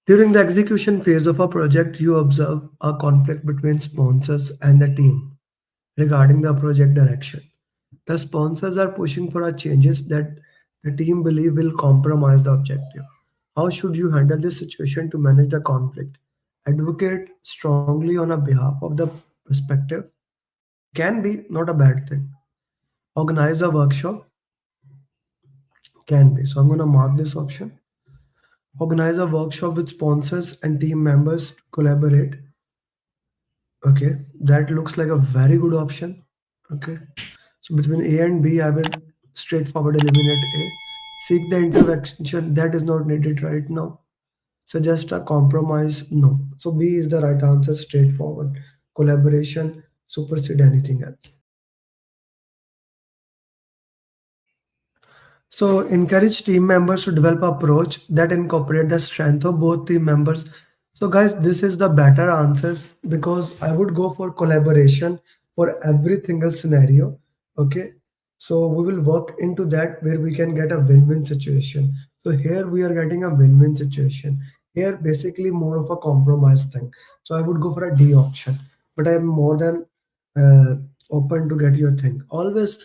During the execution phase of a project, you observe a conflict between sponsors and the team regarding the project direction. The sponsors are pushing for a changes that the team believe will compromise the objective. How should you handle this situation to manage the conflict? Advocate strongly on a behalf of the perspective can be not a bad thing. Organize a workshop can be. So I'm going to mark this option. Organize a workshop with sponsors and team members to collaborate. Okay, that looks like a very good option. Okay, so between A and B, I will straightforward eliminate A. Seek the intervention that is not needed right now. Suggest a compromise. No. So B is the right answer, straightforward. Collaboration supersede anything else. So encourage team members to develop approach that incorporate the strength of both team members. So guys, this is the better answers because I would go for collaboration for every single scenario. Okay. So we will work into that where we can get a win-win situation. So here we are getting a win-win situation. Here basically more of a compromise thing. So I would go for a D option, but I am more than uh, open to get your thing. Always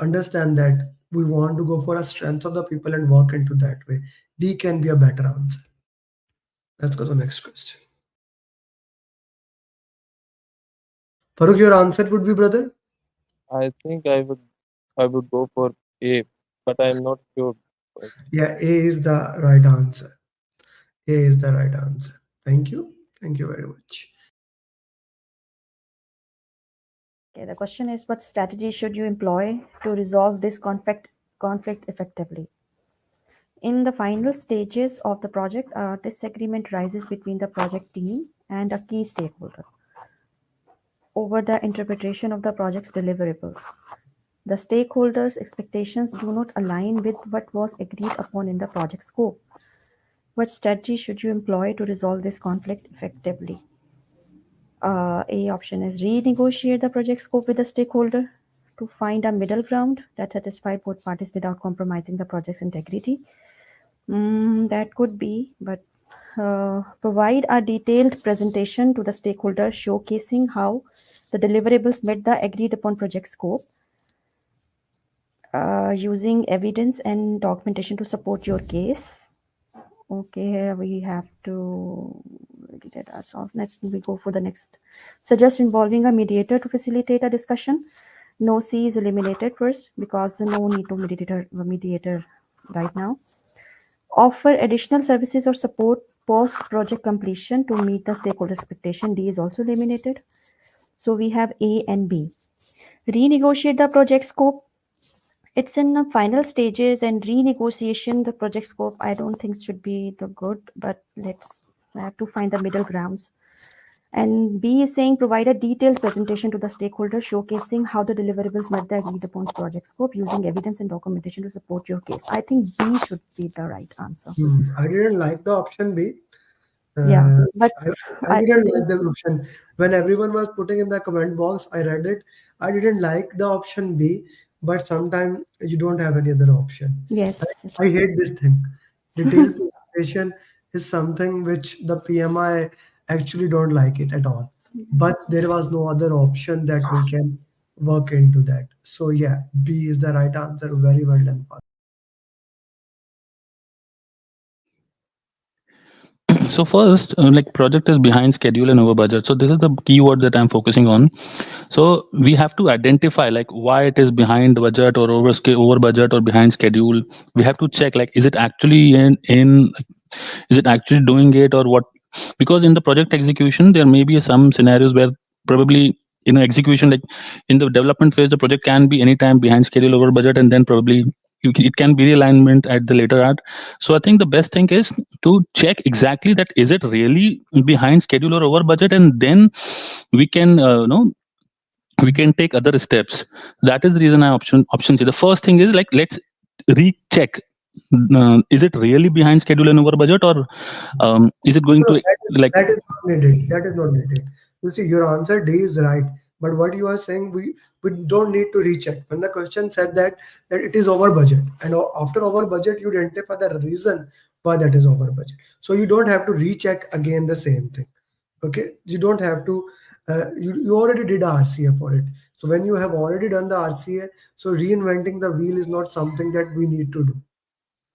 understand that we want to go for a strength of the people and work into that way. D can be a better answer. Let's go to the next question. Farooq, your answer would be, brother? I think I would go for A, but I'm not sure. But Yeah, A is the right answer. A is the right answer. Thank you. Thank you very much. Okay, the question is, what strategy should you employ to resolve this conflict effectively? In the final stages of the project, a disagreement rises between the project team and a key stakeholder over the interpretation of the project's deliverables. The stakeholders' expectations do not align with what was agreed upon in the project scope. What strategy should you employ to resolve this conflict effectively? A option is renegotiate the project scope with the stakeholder to find a middle ground that satisfies both parties without compromising the project's integrity. That could be, but provide a detailed presentation to the stakeholder showcasing how the deliverables met the agreed upon project scope, using evidence and documentation to support your case. Okay, here we have to get us off. Next, we go for the next. Suggest involving a mediator to facilitate a discussion. No C is eliminated first because no need to mediator right now. Offer additional services or support post project completion to meet the stakeholder expectation. D is also eliminated. So we have A and B. Renegotiate the project scope. It's in the final stages, and renegotiation the project scope I don't think should be the good, but let's have to find the middle grounds. And B is saying provide a detailed presentation to the stakeholder showcasing how the deliverables met the agreed upon project scope using evidence and documentation to support your case. I think B should be the right answer. I didn't like the option B. Yeah, but I didn't like the option. When everyone was putting in the comment box, I read it. I didn't like the option B, but sometimes you don't have any other option. yes, I hate this thing. Detailed presentation is something which the PMI actually don't like it at all. But there was no other option that we can work into that. So yeah, B is the right answer. Very well done. So first, like project is behind schedule and over budget. So this is the keyword that I'm focusing on. So we have to identify like why it is behind budget or over budget or behind schedule. We have to check like is it actually in is it actually doing it or what? Because in the project execution there may be some scenarios where probably in execution, like in the development phase, the project can be anytime behind schedule over budget, and then probably it can be realignment at the later art. So I think the best thing is to check exactly that is it really behind schedule or over budget, and then we can we can take other steps. That is the reason I option C. The first thing is like let's recheck, is it really behind schedule and over budget, or is it going No, to like that is not needed. That is not needed. You see, your answer D is right. But what you are saying, we we don't need to recheck. When the question said that it is over budget, and after over budget you identify the reason why that is over budget, so you don't have to recheck again the same thing. Okay, you don't have to you already did a RCA for it. So when you have already done the RCA, so reinventing the wheel is not something that we need to do.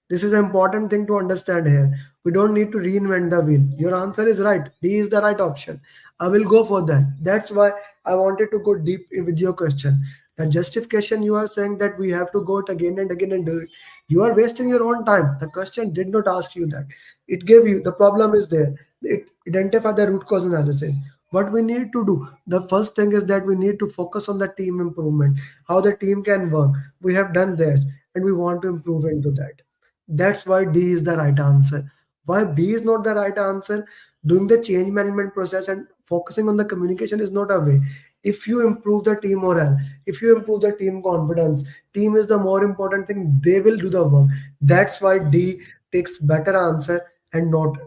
This is an important thing to understand here. We don't need to reinvent the wheel. Your answer is right. D is the right option. I will go for that. That's why I wanted to go deep with your question. The justification you are saying that we have to go it again and again and do it. You are wasting your own time. The question did not ask you that. It gave you the problem is there. It identify the root cause analysis. What we need to do, the first thing is that we need to focus on the team improvement, how the team can work. We have done this and we want to improve into that. That's why D is the right answer. Why B is not the right answer? Doing the change management process and focusing on the communication is not a way. If you improve the team morale, if you improve the team confidence, team is the more important thing. They will do the work. That's why D takes better answer and not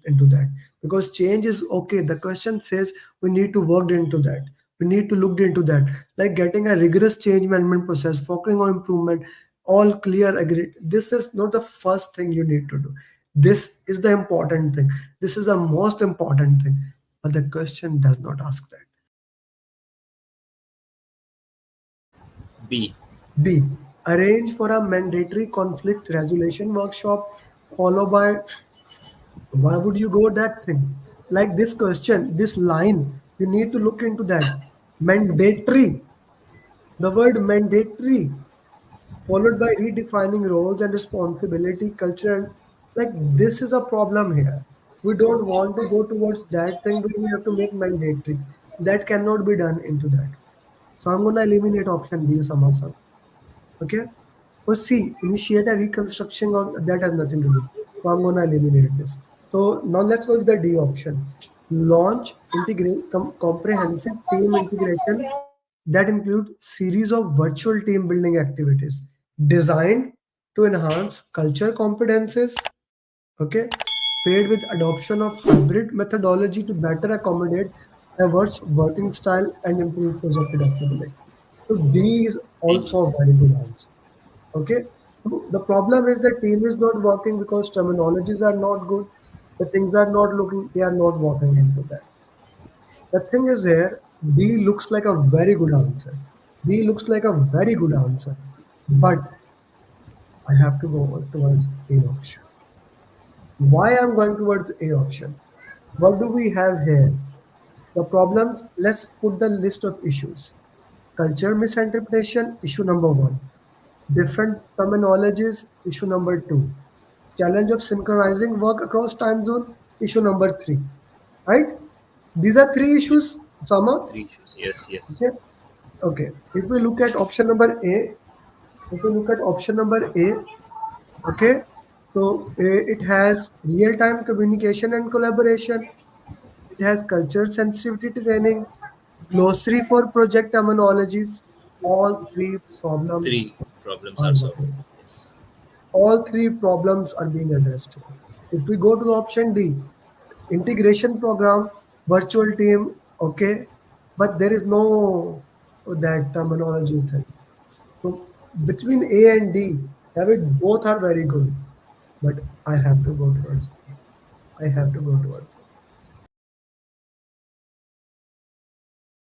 into that. Because change is okay. The question says we need to work into that. We need to look into that. Like getting a rigorous change management process, focusing on improvement, all clear, agreed. This is not the first thing you need to do. This is the important thing. This is the most important thing. But the question does not ask that. B. B. Arrange for a mandatory conflict resolution workshop followed by, why would you go that thing? Like this question, this line, you need to look into that. Mandatory. The word mandatory followed by redefining roles and responsibility, culture, and like this is a problem here. We don't want to go towards that thing, but we have to make mandatory. That cannot be done into that. So I'm gonna eliminate option B, Samasa. Okay. Or C, initiate a reconstruction on that has nothing to do. So I'm gonna eliminate this. So now let's go with the D option. Launch integrate comprehensive team integration that include series of virtual team building activities designed to enhance culture competences, okay, paired with adoption of hybrid methodology to better accommodate diverse working style and improve project adaptability. So D is D. also a very good answer. Okay. So the problem is the team is not working because terminologies are not good. The things are not looking, they are not working into that. The thing is here, D looks like a very good answer. D looks like a very good answer. But I have to go towards A option. Why I'm going towards A option? What do we have here? The problems, let's put the list of issues. Culture misinterpretation, issue number one. Different terminologies, issue number two. Challenge of synchronizing work across time zone, issue number three. Right? These are three issues, Sama. 3 issues. Yes, yes. Okay. Okay. If we look at option number A, if we look at option number A, okay, so it has real-time communication and collaboration. It has culture sensitivity training, glossary for project terminologies. All three problems 3 problems are are solved. working. Yes. All three problems are being addressed. If we go to option D, integration program, virtual team, okay, but there is no that terminology thing. So between A and D, David, both are very good, but I have to go towards A. I have to go towards A.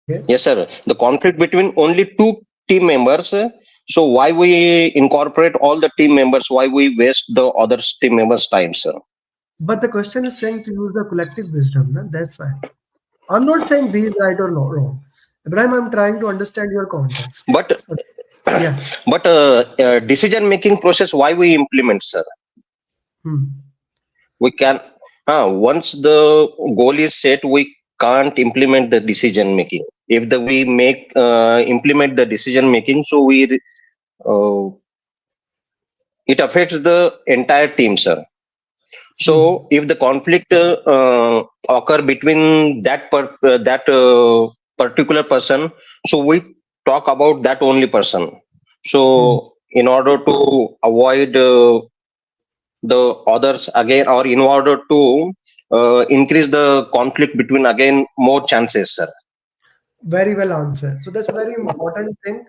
Okay. Yes, sir. The conflict between only two team members. So why we incorporate all the team members? Why we waste the other team members' time, sir? But the question is saying to use the collective wisdom. No? That's why. I'm not saying B is right or wrong. Ibrahim, I'm trying to understand your context. But Okay. Yeah. but decision making process why we implement, sir? We can once the goal is set, we can't implement the decision making. If the we make implement the decision making, so we it affects the entire team, sir. So if the conflict occur between that particular person, so we talk about that only person. So in order to avoid the others again, or in order to increase the conflict between again more chances, sir. Very well answered. So that's a very important thing.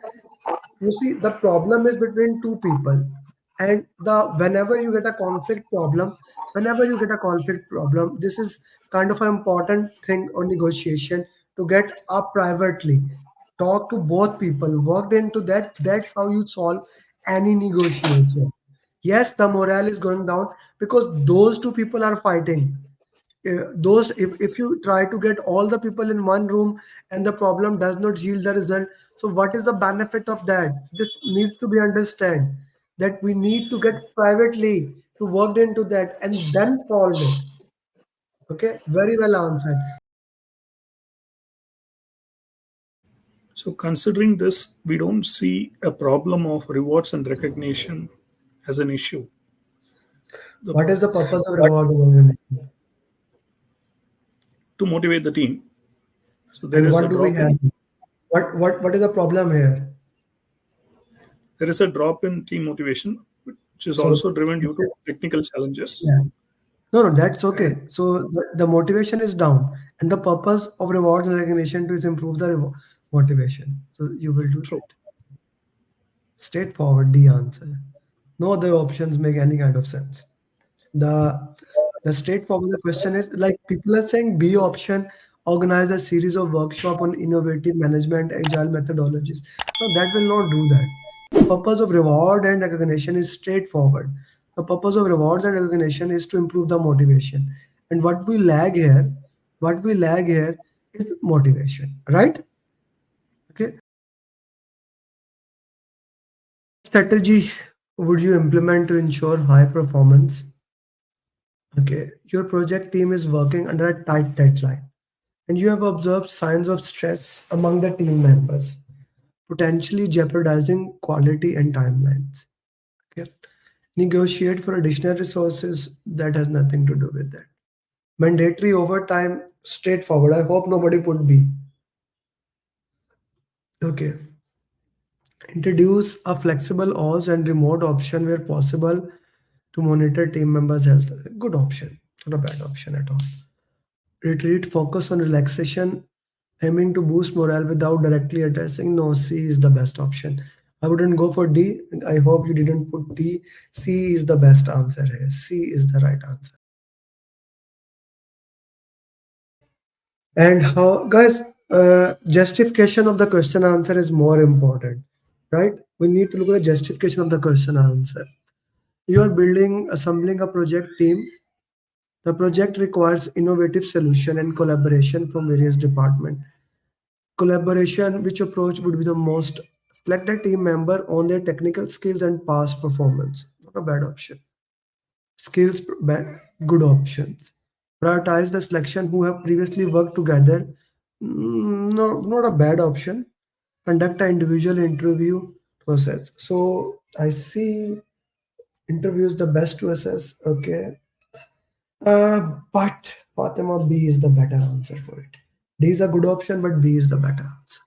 You see, the problem is between two people, and whenever you get a conflict problem, this is kind of an important thing on negotiation to get up privately. Talk to both people, worked into that. That's how you solve any negotiation. Yes, the morale is going down because those two people are fighting. Those if you try to get all the people in one room and the problem does not yield the result, so what is the benefit of that? This needs to be understand that we need to get privately to work into that and then solve it. Okay, very well answered. So, considering this, we don't see a problem of rewards and recognition as an issue. What The, is the purpose of reward organization? to motivate the team. So, there And is what a do we drop have? in What is the problem here? team motivation, which is So also driven due to technical challenges. yeah. No, no, that's And okay. So the motivation is down, and the purpose of reward and recognition to is improve the motivation. So you will do true. that. Straightforward, the answer. No other options make any kind of sense. The the straightforward question is like people are saying B option, organize a series of workshop on innovative management, agile methodologies. No, that will not do that. The purpose of reward and recognition is straightforward. The purpose of rewards and recognition is to improve the motivation. And what we lag here is motivation, right? Okay. Strategy would you implement to ensure high performance? Okay, your project team is working under a tight deadline, and you have observed signs of stress among the team members, potentially jeopardizing quality and timelines. Okay, negotiate for additional resources that has nothing to do with that. Mandatory overtime, straightforward. I hope nobody put B. Okay, introduce a flexible hours and remote option where possible to monitor team members' health. Good option, not a bad option at all. Retreat, focus on relaxation, aiming to boost morale without directly addressing. No, C is the best option. I wouldn't go for D. I hope you didn't put D. C is the best answer here. C is the right answer. And how, guys, justification of the question answer is more important, right? We need to look at the justification of the question answer. You are assembling a project team. The project requires innovative solution and collaboration from various departments. Collaboration, which approach would be the most? Select a team member on their technical skills and past performance. Not a bad option. Skills, good options. Prioritize the selection who have previously worked together. No, not a bad option. Conduct an individual interview to assess. So I see interview is the best to assess. Okay. But Fatima, B is the better answer for it. D is a good option, but B is the better answer.